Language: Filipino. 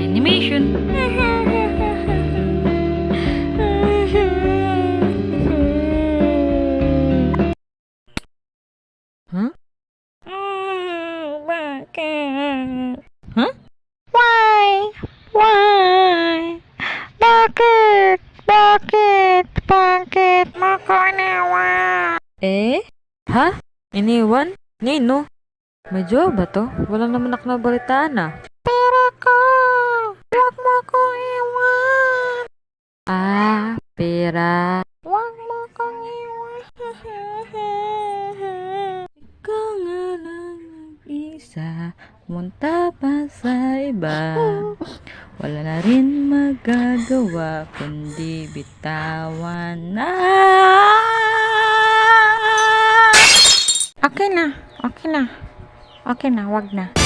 Animation. Huh? Bakit? Huh? Why? Why? Bakit? Bakit? Bakit mo ko iniwan? Ha? Iniwan? Nino? May jowa ba to? Walang naman ako nabalitaan ah. Pera ko! Huwag mo ko iwan! Ah, pera. Huwag mo kong iwan. Ikaw nga lang isa, munta pa sa iba. Wala na rin magagawa, kundi bitawan na. Okay na, okay na. Okay na, wag na.